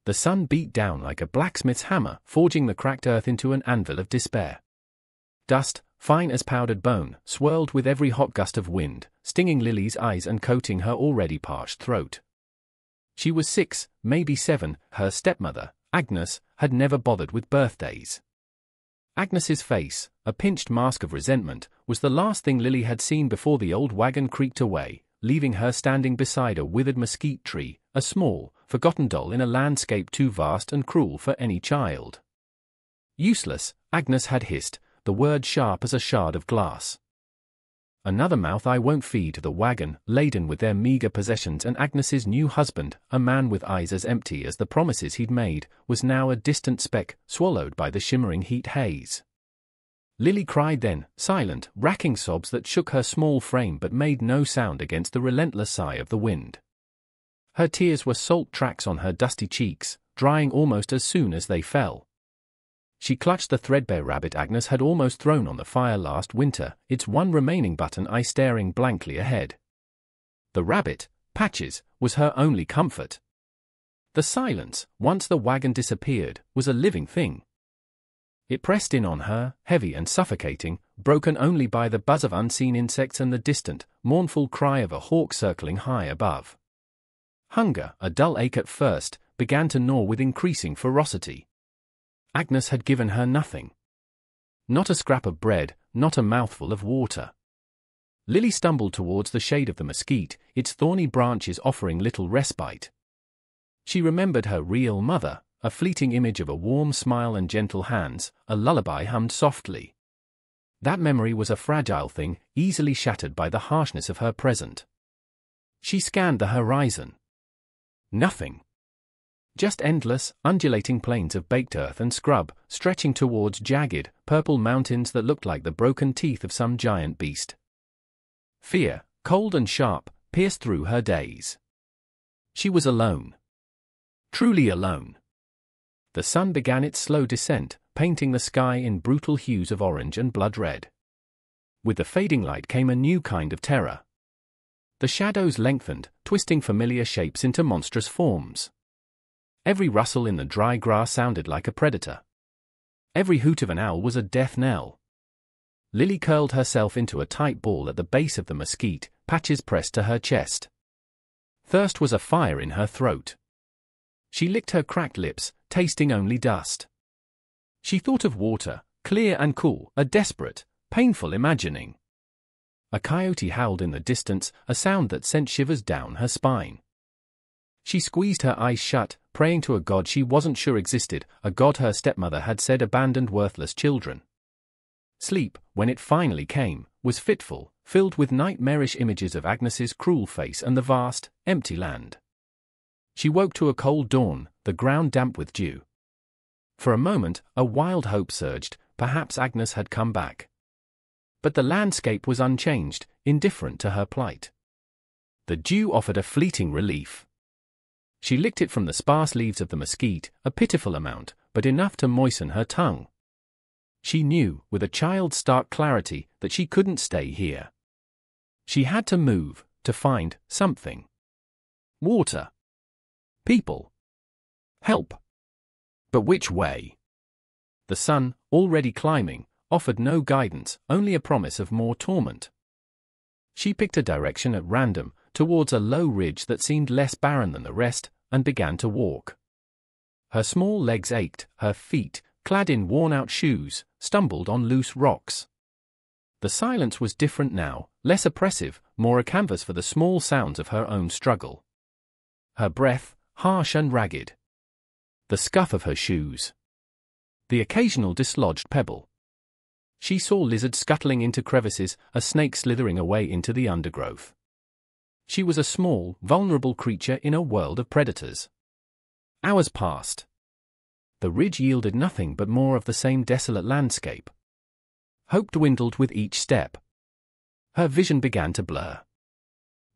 The sun beat down like a blacksmith's hammer, forging the cracked earth into an anvil of despair. Dust, fine as powdered bone, swirled with every hot gust of wind, stinging Lily's eyes and coating her already parched throat. She was 6, maybe 7, her stepmother, Agnes, had never bothered with birthdays. Agnes's face, a pinched mask of resentment, was the last thing Lily had seen before the old wagon creaked away, leaving her standing beside a withered mesquite tree, a small, forgotten doll in a landscape too vast and cruel for any child. Useless, Agnes had hissed, the word sharp as a shard of glass. Another mouth I won't feed. The wagon, laden with their meager possessions, and Agnes's new husband, a man with eyes as empty as the promises he'd made, was now a distant speck, swallowed by the shimmering heat haze. Lily cried then, silent, racking sobs that shook her small frame but made no sound against the relentless sigh of the wind. Her tears were salt tracks on her dusty cheeks, drying almost as soon as they fell. She clutched the threadbare rabbit Agnes had almost thrown on the fire last winter, its one remaining button eye staring blankly ahead. The rabbit, Patches, was her only comfort. The silence, once the wagon disappeared, was a living thing. It pressed in on her, heavy and suffocating, broken only by the buzz of unseen insects and the distant, mournful cry of a hawk circling high above. Hunger, a dull ache at first, began to gnaw with increasing ferocity. Agnes had given her nothing. Not a scrap of bread, not a mouthful of water. Lily stumbled towards the shade of the mesquite, its thorny branches offering little respite. She remembered her real mother, a fleeting image of a warm smile and gentle hands, a lullaby hummed softly. That memory was a fragile thing, easily shattered by the harshness of her present. She scanned the horizon. Nothing. Just endless, undulating plains of baked earth and scrub, stretching towards jagged, purple mountains that looked like the broken teeth of some giant beast. Fear, cold and sharp, pierced through her daze. She was alone. Truly alone. The sun began its slow descent, painting the sky in brutal hues of orange and blood red. With the fading light came a new kind of terror. The shadows lengthened, twisting familiar shapes into monstrous forms. Every rustle in the dry grass sounded like a predator. Every hoot of an owl was a death knell. Lily curled herself into a tight ball at the base of the mesquite, Patches pressed to her chest. Thirst was a fire in her throat. She licked her cracked lips, tasting only dust. She thought of water, clear and cool, a desperate, painful imagining. A coyote howled in the distance, a sound that sent shivers down her spine. She squeezed her eyes shut, praying to a god she wasn't sure existed, a god her stepmother had said abandoned worthless children. Sleep, when it finally came, was fitful, filled with nightmarish images of Agnes's cruel face and the vast, empty land. She woke to a cold dawn, the ground damp with dew. For a moment, a wild hope surged, perhaps Agnes had come back. But the landscape was unchanged, indifferent to her plight. The dew offered a fleeting relief. She licked it from the sparse leaves of the mesquite, a pitiful amount, but enough to moisten her tongue. She knew, with a child's stark clarity, that she couldn't stay here. She had to move, to find something. Water. People. Help. But which way? The sun, already climbing, offered no guidance, only a promise of more torment. She picked a direction at random, towards a low ridge that seemed less barren than the rest, and began to walk. Her small legs ached, her feet, clad in worn-out shoes, stumbled on loose rocks. The silence was different now, less oppressive, more a canvas for the small sounds of her own struggle. Her breath, harsh and ragged. The scuff of her shoes. The occasional dislodged pebble. She saw lizards scuttling into crevices, a snake slithering away into the undergrowth. She was a small, vulnerable creature in a world of predators. Hours passed. The ridge yielded nothing but more of the same desolate landscape. Hope dwindled with each step. Her vision began to blur.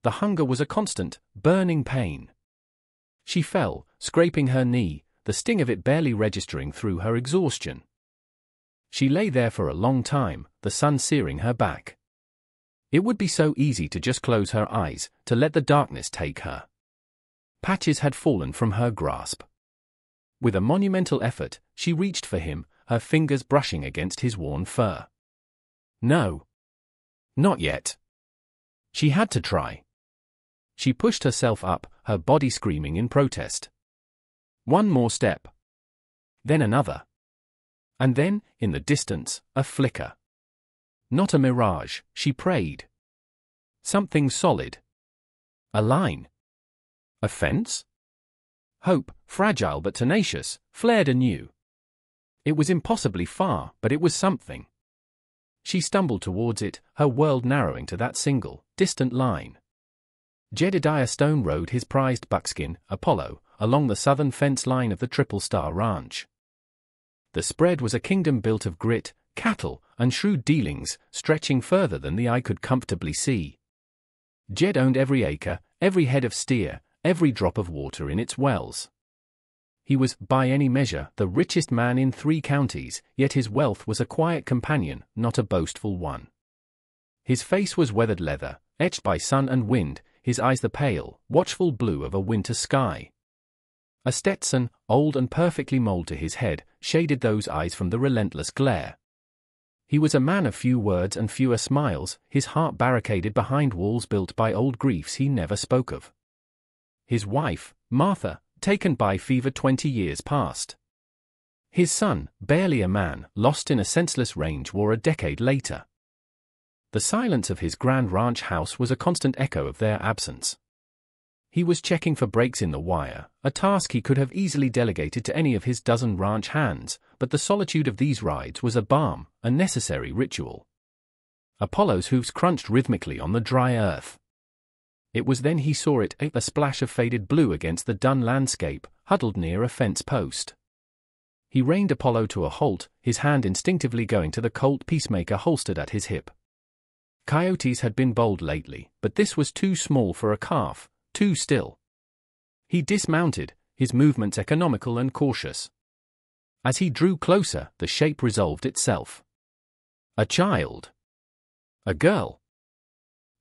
The hunger was a constant, burning pain. She fell, scraping her knee, the sting of it barely registering through her exhaustion. She lay there for a long time, the sun searing her back. It would be so easy to just close her eyes, to let the darkness take her. Patches had fallen from her grasp. With a monumental effort, she reached for him, her fingers brushing against his worn fur. No. Not yet. She had to try. She pushed herself up, her body screaming in protest. One more step. Then another. And then, in the distance, a flicker. Not a mirage, she prayed. Something solid. A line. A fence? Hope, fragile but tenacious, flared anew. It was impossibly far, but it was something. She stumbled towards it, her world narrowing to that single, distant line. Jedediah Stone rode his prized buckskin, Apollo, along the southern fence line of the Triple Star Ranch. The spread was a kingdom built of grit, cattle, and shrewd dealings, stretching further than the eye could comfortably see. Jed owned every acre, every head of steer, every drop of water in its wells. He was, by any measure, the richest man in 3 counties, yet his wealth was a quiet companion, not a boastful one. His face was weathered leather, etched by sun and wind, his eyes the pale, watchful blue of a winter sky. A Stetson, old and perfectly molded to his head, shaded those eyes from the relentless glare. He was a man of few words and fewer smiles, his heart barricaded behind walls built by old griefs he never spoke of. His wife, Martha, taken by fever 20 years past. His son, barely a man, lost in a senseless range war a decade later. The silence of his grand ranch house was a constant echo of their absence. He was checking for breaks in the wire, a task he could have easily delegated to any of his dozen ranch hands, but the solitude of these rides was a balm, a necessary ritual. Apollo's hooves crunched rhythmically on the dry earth. It was then he saw it, a splash of faded blue against the dun landscape, huddled near a fence post. He reined Apollo to a halt, his hand instinctively going to the Colt Peacemaker holstered at his hip. Coyotes had been bold lately, but this was too small for a calf, too still. He dismounted, his movements economical and cautious. As he drew closer, the shape resolved itself. A child. A girl.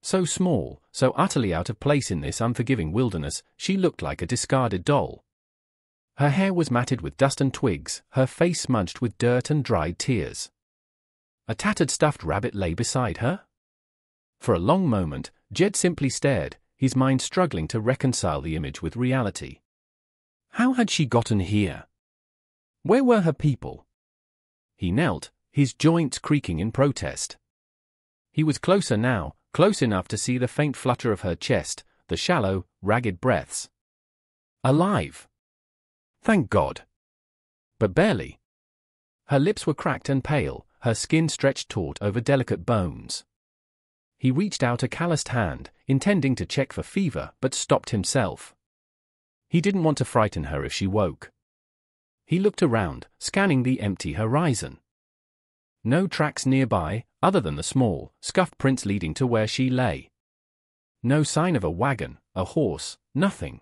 So small, so utterly out of place in this unforgiving wilderness, she looked like a discarded doll. Her hair was matted with dust and twigs, her face smudged with dirt and dried tears. A tattered stuffed rabbit lay beside her? For a long moment, Jed simply stared, his mind struggling to reconcile the image with reality. How had she gotten here? Where were her people? He knelt, his joints creaking in protest. He was closer now, close enough to see the faint flutter of her chest, the shallow, ragged breaths. Alive! Thank God! But barely. Her lips were cracked and pale, her skin stretched taut over delicate bones. He reached out a calloused hand, intending to check for fever, but stopped himself. He didn't want to frighten her if she woke. He looked around, scanning the empty horizon. No tracks nearby, other than the small, scuffed prints leading to where she lay. No sign of a wagon, a horse, nothing.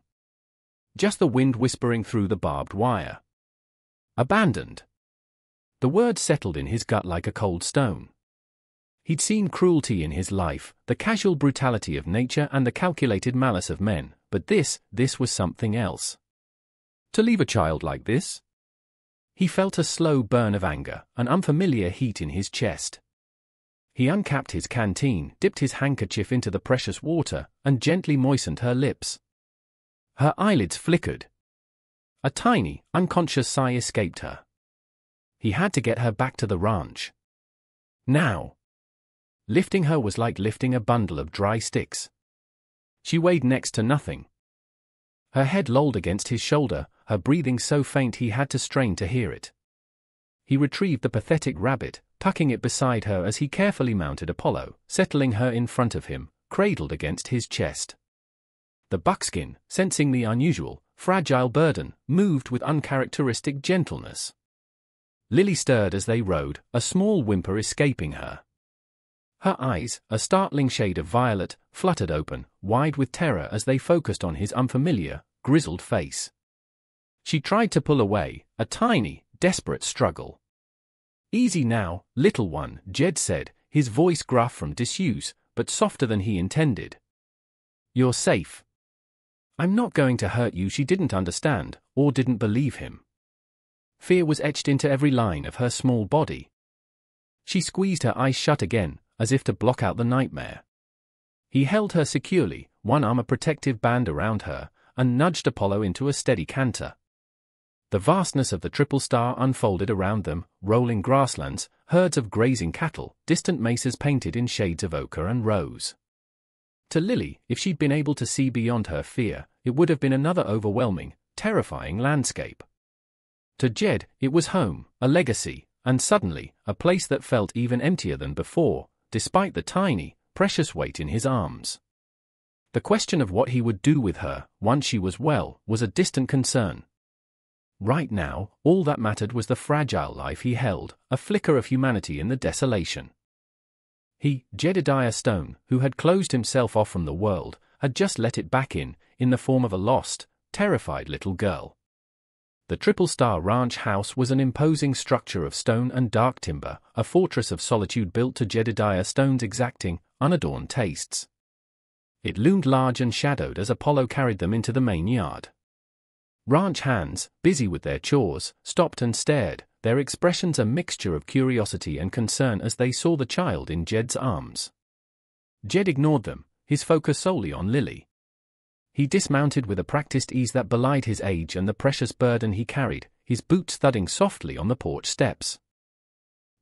Just the wind whispering through the barbed wire. Abandoned. The word settled in his gut like a cold stone. He'd seen cruelty in his life, the casual brutality of nature and the calculated malice of men, but this was something else. To leave a child like this? He felt a slow burn of anger, an unfamiliar heat in his chest. He uncapped his canteen, dipped his handkerchief into the precious water, and gently moistened her lips. Her eyelids flickered. A tiny, unconscious sigh escaped her. He had to get her back to the ranch. Now. Lifting her was like lifting a bundle of dry sticks. She weighed next to nothing. Her head lolled against his shoulder, her breathing so faint he had to strain to hear it. He retrieved the pathetic rabbit, tucking it beside her as he carefully mounted Apollo, settling her in front of him, cradled against his chest. The buckskin, sensing the unusual, fragile burden, moved with uncharacteristic gentleness. Lily stirred as they rode, a small whimper escaping her. Her eyes, a startling shade of violet, fluttered open, wide with terror as they focused on his unfamiliar, grizzled face. She tried to pull away, a tiny, desperate struggle. Easy now, little one, Jed said, his voice gruff from disuse, but softer than he intended. You're safe. I'm not going to hurt you. She didn't understand, or didn't believe him. Fear was etched into every line of her small body. She squeezed her eyes shut again, as if to block out the nightmare. He held her securely, one arm a protective band around her, and nudged Apollo into a steady canter. The vastness of the triple star unfolded around them, rolling grasslands, herds of grazing cattle, distant mesas painted in shades of ochre and rose. To Lily, if she'd been able to see beyond her fear, it would have been another overwhelming, terrifying landscape. To Jed, it was home, a legacy, and suddenly, a place that felt even emptier than before, despite the tiny, precious weight in his arms. The question of what he would do with her, once she was well, was a distant concern. Right now, all that mattered was the fragile life he held, a flicker of humanity in the desolation. He, Jedediah Stone, who had closed himself off from the world, had just let it back in the form of a lost, terrified little girl. The Triple Star Ranch house was an imposing structure of stone and dark timber, a fortress of solitude built to Jedediah Stone's exacting, unadorned tastes. It loomed large and shadowed as Apollo carried them into the main yard. Ranch hands, busy with their chores, stopped and stared, their expressions a mixture of curiosity and concern as they saw the child in Jed's arms. Jed ignored them, his focus solely on Lily. He dismounted with a practiced ease that belied his age and the precious burden he carried, his boots thudding softly on the porch steps.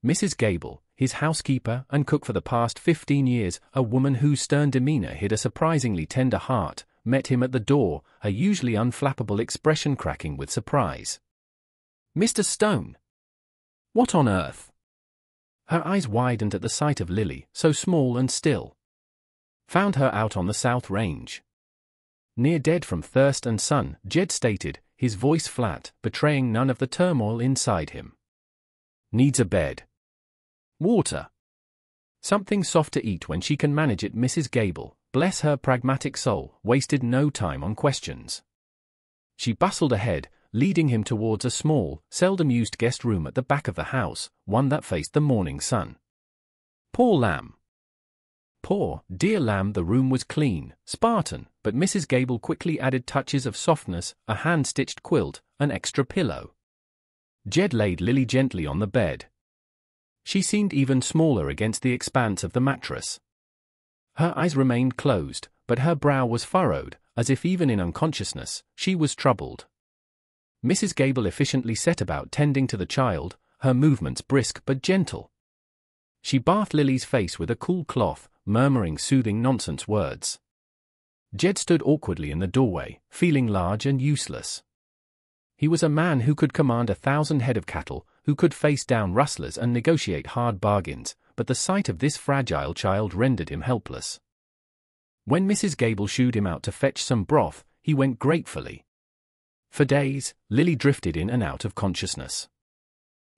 Mrs. Gable, his housekeeper and cook for the past 15 years, a woman whose stern demeanor hid a surprisingly tender heart, met him at the door, her usually unflappable expression cracking with surprise. "Mr. Stone! What on earth?" Her eyes widened at the sight of Lily, so small and still. "Found her out on the South Range. Near dead from thirst and sun," Jed stated, his voice flat, betraying none of the turmoil inside him. "Needs a bed. Water. Something soft to eat when she can manage it." Mrs. Gable, bless her pragmatic soul, wasted no time on questions. She bustled ahead, leading him towards a small, seldom-used guest room at the back of the house, one that faced the morning sun. Poor lamb. Poor, dear lamb. The room was clean, Spartan, but Mrs. Gable quickly added touches of softness, a hand-stitched quilt, an extra pillow. Jed laid Lily gently on the bed. She seemed even smaller against the expanse of the mattress. Her eyes remained closed, but her brow was furrowed, as if even in unconsciousness, she was troubled. Mrs. Gable efficiently set about tending to the child, her movements brisk but gentle. She bathed Lily's face with a cool cloth, murmuring soothing nonsense words. Jed stood awkwardly in the doorway, feeling large and useless. He was a man who could command 1,000 head of cattle, who could face down rustlers and negotiate hard bargains, but the sight of this fragile child rendered him helpless. When Mrs. Gable shooed him out to fetch some broth, he went gratefully. For days, Lily drifted in and out of consciousness.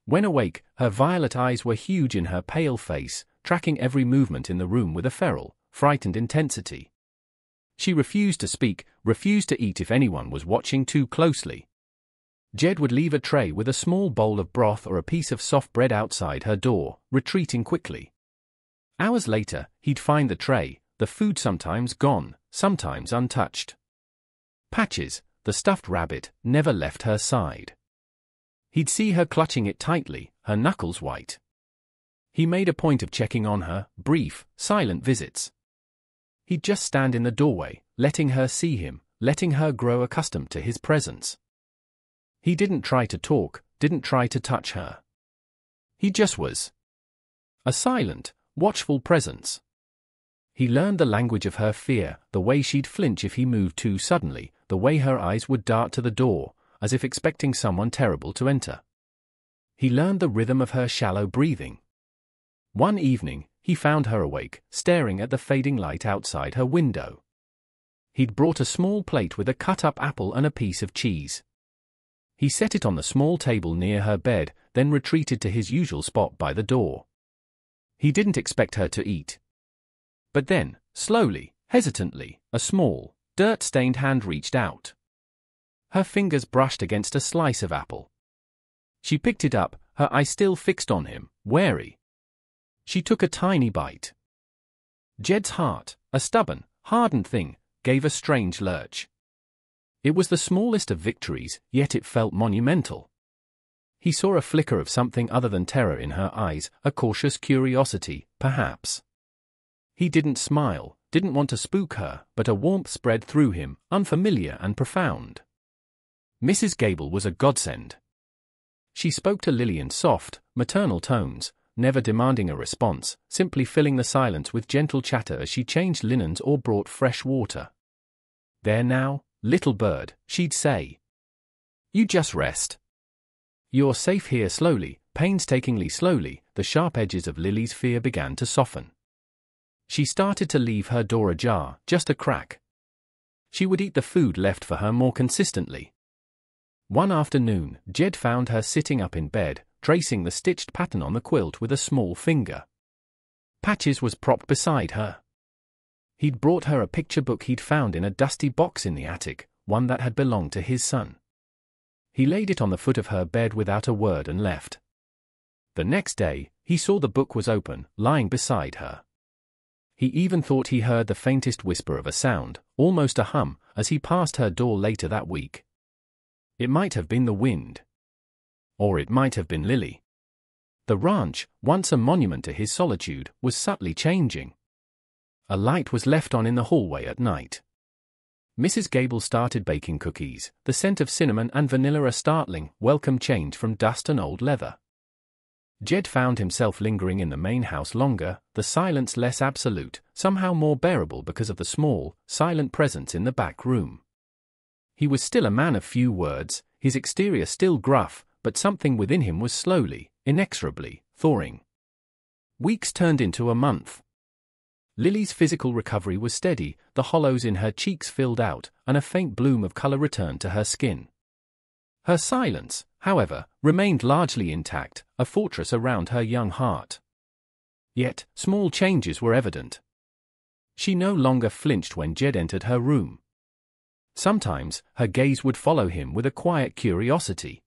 When awake, her violet eyes were huge in her pale face, tracking every movement in the room with a feral, frightened intensity. She refused to speak, refused to eat if anyone was watching too closely. Jed would leave a tray with a small bowl of broth or a piece of soft bread outside her door, retreating quickly. Hours later, he'd find the tray, the food sometimes gone, sometimes untouched. Patches, the stuffed rabbit, never left her side. He'd see her clutching it tightly, her knuckles white. He made a point of checking on her, brief, silent visits. He'd just stand in the doorway, letting her see him, letting her grow accustomed to his presence. He didn't try to talk, didn't try to touch her. He just was. A silent, watchful presence. He learned the language of her fear, the way she'd flinch if he moved too suddenly, the way her eyes would dart to the door, as if expecting someone terrible to enter. He learned the rhythm of her shallow breathing. One evening, he found her awake, staring at the fading light outside her window. He'd brought a small plate with a cut-up apple and a piece of cheese. He set it on the small table near her bed, then retreated to his usual spot by the door. He didn't expect her to eat. But then, slowly, hesitantly, a small, dirt-stained hand reached out. Her fingers brushed against a slice of apple. She picked it up, her eyes still fixed on him, wary. She took a tiny bite. Jed's heart, a stubborn, hardened thing, gave a strange lurch. It was the smallest of victories, yet it felt monumental. he saw a flicker of something other than terror in her eyes, a cautious curiosity, perhaps. He didn't smile, didn't want to spook her, but a warmth spread through him, unfamiliar and profound. Mrs. Gable was a godsend. She spoke to Lily in soft, maternal tones, never demanding a response, simply filling the silence with gentle chatter as she changed linens or brought fresh water. "There now, little bird," she'd say. "You just rest. You're safe here." Slowly, painstakingly slowly, the sharp edges of Lily's fear began to soften. She started to leave her door ajar, just a crack. She would eat the food left for her more consistently. One afternoon, Jed found her sitting up in bed, tracing the stitched pattern on the quilt with a small finger. Patches was propped beside her. He'd brought her a picture book he'd found in a dusty box in the attic, one that had belonged to his son. He laid it on the foot of her bed without a word and left. The next day, he saw the book was open, lying beside her. He even thought he heard the faintest whisper of a sound, almost a hum, as he passed her door later that week. It might have been the wind. Or it might have been Lily. The ranch, once a monument to his solitude, was subtly changing. A light was left on in the hallway at night. Mrs. Gable started baking cookies, the scent of cinnamon and vanilla a startling, welcome change from dust and old leather. Jed found himself lingering in the main house longer, the silence less absolute, somehow more bearable because of the small, silent presence in the back room. He was still a man of few words, his exterior still gruff, but something within him was slowly, inexorably, thawing. Weeks turned into a month. Lily's physical recovery was steady, the hollows in her cheeks filled out, and a faint bloom of color returned to her skin. Her silence, however, remained largely intact, a fortress around her young heart. Yet, small changes were evident. She no longer flinched when Jed entered her room. Sometimes, her gaze would follow him with a quiet curiosity.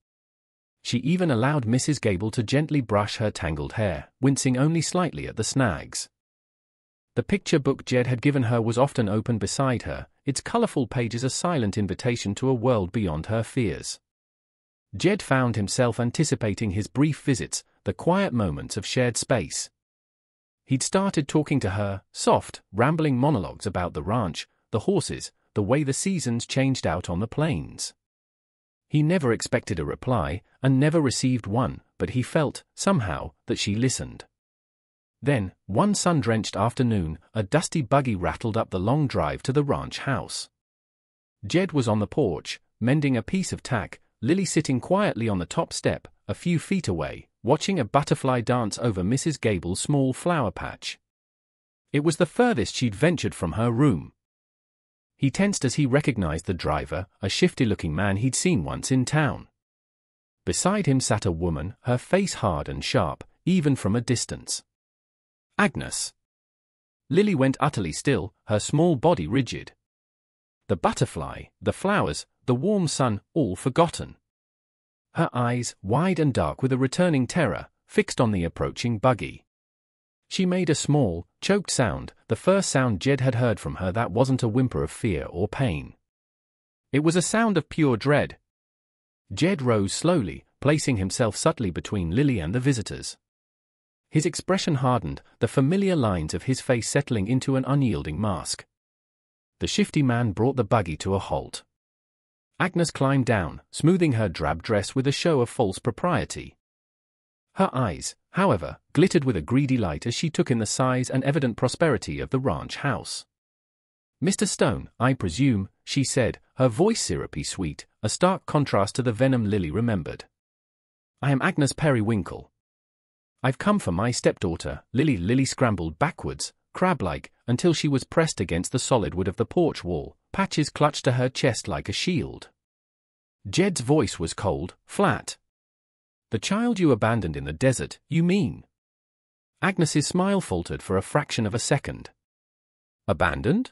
She even allowed Mrs. Gable to gently brush her tangled hair, wincing only slightly at the snags. The picture book Jed had given her was often open beside her, its colorful pages a silent invitation to a world beyond her fears. Jed found himself anticipating his brief visits, the quiet moments of shared space. He'd started talking to her, soft, rambling monologues about the ranch, the horses, the way the seasons changed out on the plains. He never expected a reply, and never received one, but he felt, somehow, that she listened. Then, one sun-drenched afternoon, a dusty buggy rattled up the long drive to the ranch house. Jed was on the porch, mending a piece of tack, Lily sitting quietly on the top step, a few feet away, watching a butterfly dance over Mrs. Gable's small flower patch. It was the furthest she'd ventured from her room. He tensed as he recognized the driver, a shifty-looking man he'd seen once in town. Beside him sat a woman, her face hard and sharp, even from a distance. Agnes. Lily went utterly still, her small body rigid. The butterfly, the flowers, the warm sun, all forgotten. Her eyes, wide and dark with a returning terror, fixed on the approaching buggy. She made a small, choked sound, the first sound Jed had heard from her that wasn't a whimper of fear or pain. It was a sound of pure dread. Jed rose slowly, placing himself subtly between Lily and the visitors. His expression hardened, the familiar lines of his face settling into an unyielding mask. The shifty man brought the buggy to a halt. Agnes climbed down, smoothing her drab dress with a show of false propriety. Her eyes, however, glittered with a greedy light as she took in the size and evident prosperity of the ranch house. "Mr. Stone, I presume," she said, her voice syrupy sweet, a stark contrast to the venom Lily remembered. "I am Agnes Periwinkle. I've come for my stepdaughter." Lily scrambled backwards, crab-like, until she was pressed against the solid wood of the porch wall, patches clutched to her chest like a shield. Jed's voice was cold, flat. "The child you abandoned in the desert, you mean?" Agnes's smile faltered for a fraction of a second. "Abandoned?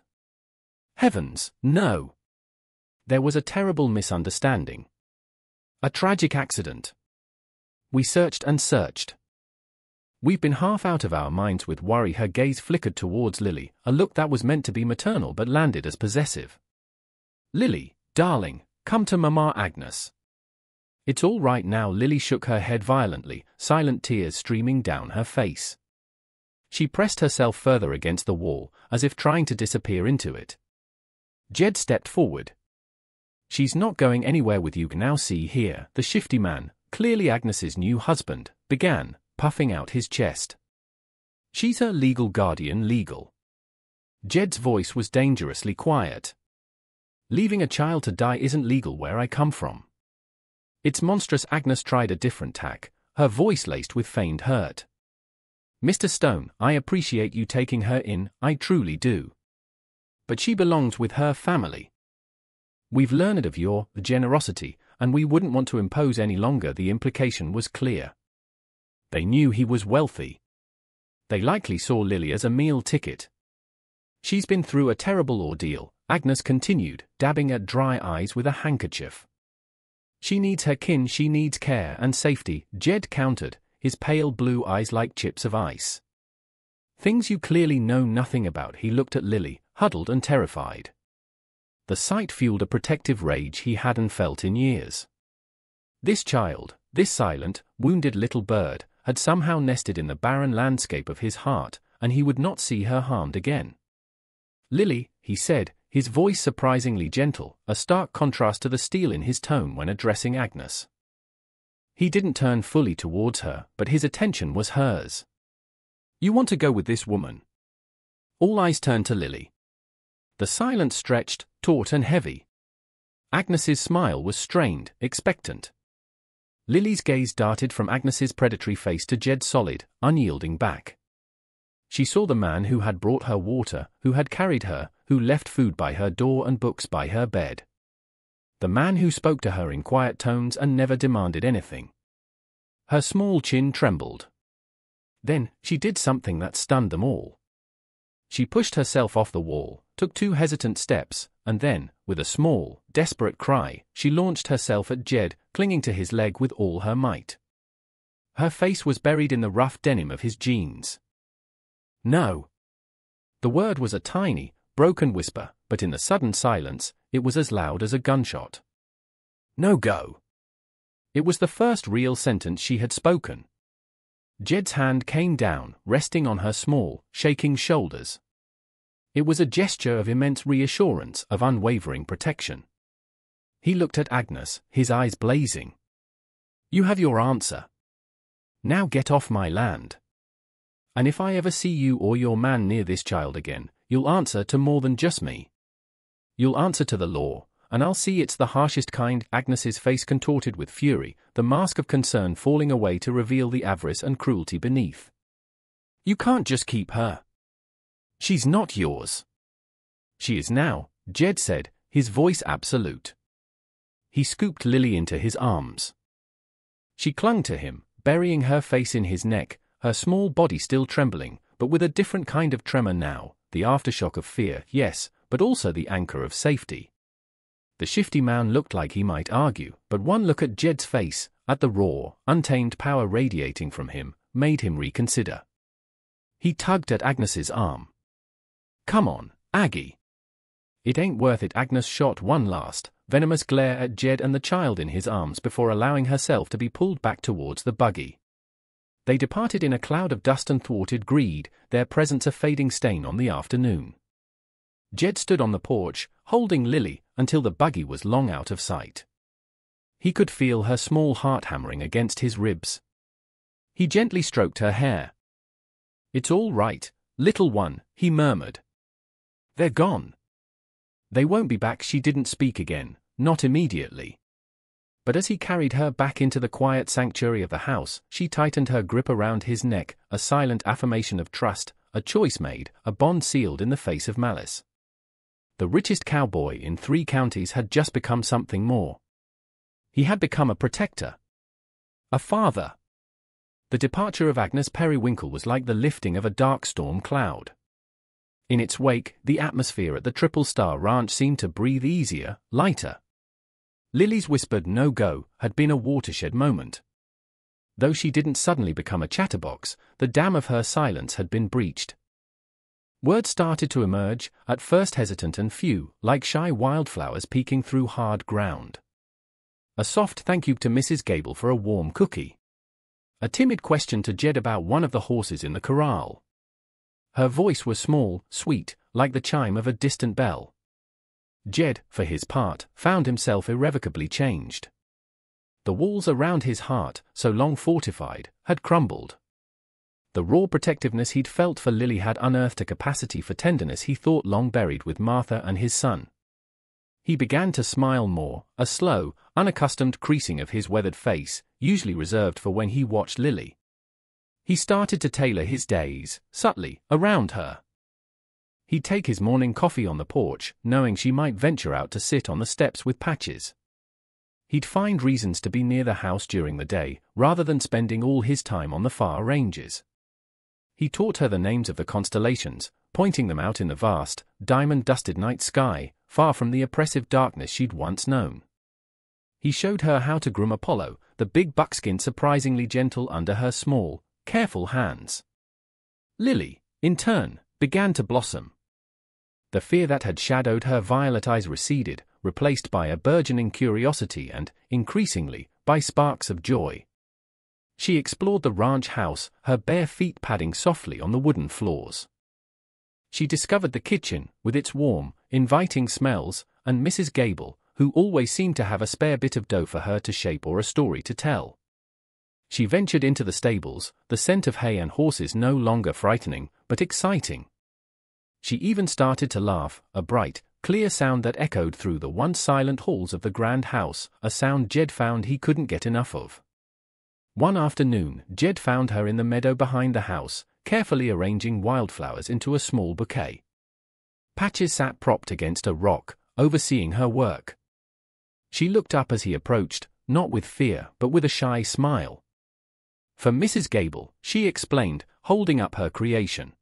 Heavens, no. There was a terrible misunderstanding. A tragic accident. We searched and searched. We've been half out of our minds with worry." Her gaze flickered towards Lily, a look that was meant to be maternal but landed as possessive. "Lily, darling, come to Mama." Agnes. It's all right now. Lily shook her head violently, silent tears streaming down her face. She pressed herself further against the wall, as if trying to disappear into it. Jed stepped forward. She's not going anywhere with you now. See here, the shifty man, clearly Agnes's new husband, began, puffing out his chest. She's her legal guardian. Legal? Jed's voice was dangerously quiet. Leaving a child to die isn't legal where I come from. It's monstrous. Agnes tried a different tack, her voice laced with feigned hurt. Mr. Stone, I appreciate you taking her in, I truly do. But she belongs with her family. We've learned of your generosity, and we wouldn't want to impose any longer. The implication was clear. They knew he was wealthy. They likely saw Lily as a meal ticket. She's been through a terrible ordeal, Agnes continued, dabbing at dry eyes with a handkerchief. She needs her kin. She needs care and safety, Jed countered, his pale blue eyes like chips of ice. Things you clearly know nothing about. He looked at Lily, huddled and terrified. The sight fueled a protective rage he hadn't felt in years. This child, this silent, wounded little bird, had somehow nested in the barren landscape of his heart, and he would not see her harmed again. Lily, he said, his voice surprisingly gentle, a stark contrast to the steel in his tone when addressing Agnes. He didn't turn fully towards her, but his attention was hers. You want to go with this woman? All eyes turned to Lily. The silence stretched, taut and heavy. Agnes's smile was strained, expectant. Lily's gaze darted from Agnes's predatory face to Jed's solid, unyielding back. She saw the man who had brought her water, who had carried her, who left food by her door and books by her bed. The man who spoke to her in quiet tones and never demanded anything. Her small chin trembled. Then, she did something that stunned them all. She pushed herself off the wall, took 2 hesitant steps, and then, with a small, desperate cry, she launched herself at Jed, clinging to his leg with all her might. Her face was buried in the rough denim of his jeans. No. The word was a tiny, broken whisper, but in the sudden silence, it was as loud as a gunshot. No go. It was the first real sentence she had spoken. Jed's hand came down, resting on her small, shaking shoulders. It was a gesture of immense reassurance, of unwavering protection. He looked at Agnes, his eyes blazing. You have your answer. Now get off my land. And if I ever see you or your man near this child again, you'll answer to more than just me. You'll answer to the law, and I'll see it's the harshest kind. Agnes's face contorted with fury, the mask of concern falling away to reveal the avarice and cruelty beneath. You can't just keep her. She's not yours. She is now, Jed said, his voice absolute. He scooped Lily into his arms. She clung to him, burying her face in his neck, her small body still trembling, but with a different kind of tremor now, the aftershock of fear, yes, but also the anchor of safety. The shifty man looked like he might argue, but one look at Jed's face, at the raw, untamed power radiating from him, made him reconsider. He tugged at Agnes's arm. Come on, Aggie. It ain't worth it. Agnes shot one last, venomous glare at Jed and the child in his arms before allowing herself to be pulled back towards the buggy. They departed in a cloud of dust and thwarted greed, their presence a fading stain on the afternoon. Jed stood on the porch, holding Lily, until the buggy was long out of sight. He could feel her small heart hammering against his ribs. He gently stroked her hair. It's all right, little one, he murmured. They're gone. They won't be back. She didn't speak again, not immediately. But as he carried her back into the quiet sanctuary of the house, she tightened her grip around his neck, a silent affirmation of trust, a choice made, a bond sealed in the face of malice. The richest cowboy in 3 counties had just become something more. He had become a protector. A father. The departure of Agnes Periwinkle was like the lifting of a dark storm cloud. In its wake, the atmosphere at the Triple Star Ranch seemed to breathe easier, lighter. Lily's whispered no-go had been a watershed moment. Though she didn't suddenly become a chatterbox, the dam of her silence had been breached. Words started to emerge, at first hesitant and few, like shy wildflowers peeking through hard ground. A soft thank you to Mrs. Gable for a warm cookie. A timid question to Jed about one of the horses in the corral. Her voice was small, sweet, like the chime of a distant bell. Jed, for his part, found himself irrevocably changed. The walls around his heart, so long fortified, had crumbled. The raw protectiveness he'd felt for Lily had unearthed a capacity for tenderness he thought long buried with Martha and his son. He began to smile more, a slow, unaccustomed creasing of his weathered face, usually reserved for when he watched Lily. He started to tailor his days, subtly, around her. He'd take his morning coffee on the porch, knowing she might venture out to sit on the steps with Patches. He'd find reasons to be near the house during the day, rather than spending all his time on the far ranges. He taught her the names of the constellations, pointing them out in the vast, diamond-dusted night sky, far from the oppressive darkness she'd once known. He showed her how to groom Apollo, the big buckskin surprisingly gentle under her small, careful hands. Lily, in turn, began to blossom. The fear that had shadowed her violet eyes receded, replaced by a burgeoning curiosity and, increasingly, by sparks of joy. She explored the ranch house, her bare feet padding softly on the wooden floors. She discovered the kitchen, with its warm, inviting smells, and Mrs. Gable, who always seemed to have a spare bit of dough for her to shape or a story to tell. She ventured into the stables, the scent of hay and horses no longer frightening, but exciting. She even started to laugh, a bright, clear sound that echoed through the once silent halls of the grand house, a sound Jed found he couldn't get enough of. One afternoon, Jed found her in the meadow behind the house, carefully arranging wildflowers into a small bouquet. Patches sat propped against a rock, overseeing her work. She looked up as he approached, not with fear, but with a shy smile. For Mrs. Gable, she explained, holding up her creation.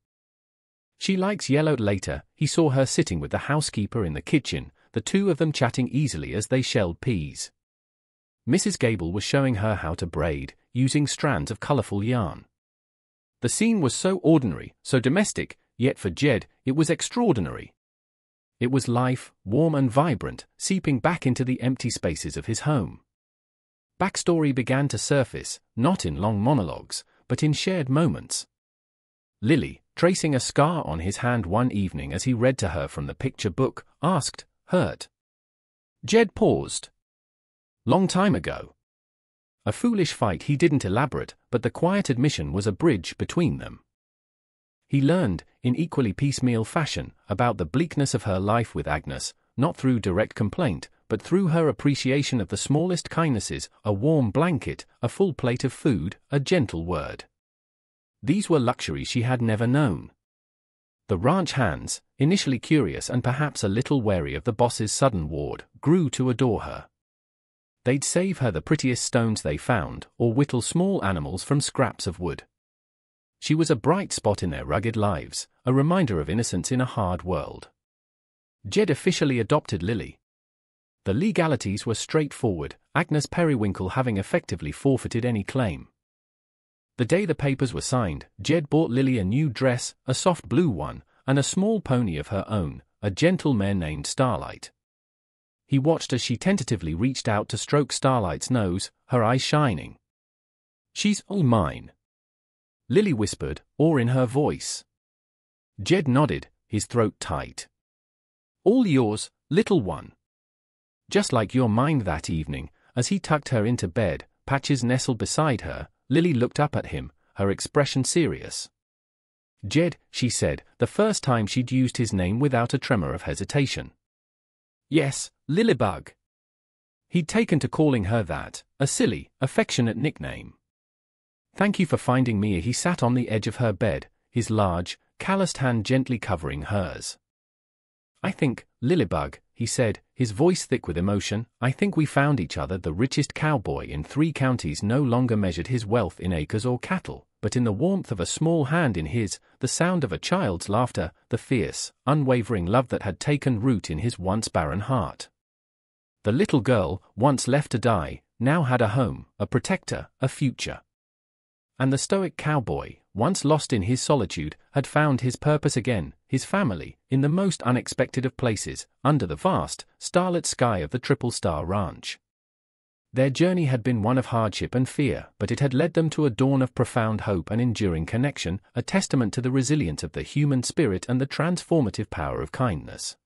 She likes yellow. Later, he saw her sitting with the housekeeper in the kitchen, the two of them chatting easily as they shelled peas. Mrs. Gable was showing her how to braid, using strands of colorful yarn. The scene was so ordinary, so domestic, yet for Jed, it was extraordinary. It was life, warm and vibrant, seeping back into the empty spaces of his home. Backstory began to surface, not in long monologues, but in shared moments. Lily, tracing a scar on his hand one evening as he read to her from the picture book, asked, "Hurt?" Jed paused. "Long time ago." A foolish fight he didn't elaborate, but the quiet admission was a bridge between them. He learned, in equally piecemeal fashion, about the bleakness of her life with Agnes, not through direct complaint, but through her appreciation of the smallest kindnesses, a warm blanket, a full plate of food, a gentle word. These were luxuries she had never known. The ranch hands, initially curious and perhaps a little wary of the boss's sudden ward, grew to adore her. They'd save her the prettiest stones they found, or whittle small animals from scraps of wood. She was a bright spot in their rugged lives, a reminder of innocence in a hard world. Jed officially adopted Lily. The legalities were straightforward, Agnes Periwinkle having effectively forfeited any claim. The day the papers were signed, Jed bought Lily a new dress, a soft blue one, and a small pony of her own, a gentle mare named Starlight. He watched as she tentatively reached out to stroke Starlight's nose, her eyes shining. "She's all mine," Lily whispered, awe in her voice. Jed nodded, his throat tight. "All yours, little one." Just like your mind that evening, as he tucked her into bed, Patches nestled beside her, Lily looked up at him, her expression serious. "Jed," she said, the first time she'd used his name without a tremor of hesitation. "Yes, Lilybug." He'd taken to calling her that, a silly, affectionate nickname. "Thank you for finding me." He sat on the edge of her bed, his large, calloused hand gently covering hers. "I think, Lilybug," he said, his voice thick with emotion, "I think we found each other." The richest cowboy in 3 counties no longer measured his wealth in acres or cattle, but in the warmth of a small hand in his, the sound of a child's laughter, the fierce, unwavering love that had taken root in his once barren heart. The little girl, once left to die, now had a home, a protector, a future. And the stoic cowboy, once lost in his solitude, had found his purpose again, his family, in the most unexpected of places, under the vast, starlit sky of the Triple Star Ranch. Their journey had been one of hardship and fear, but it had led them to a dawn of profound hope and enduring connection, a testament to the resilience of the human spirit and the transformative power of kindness.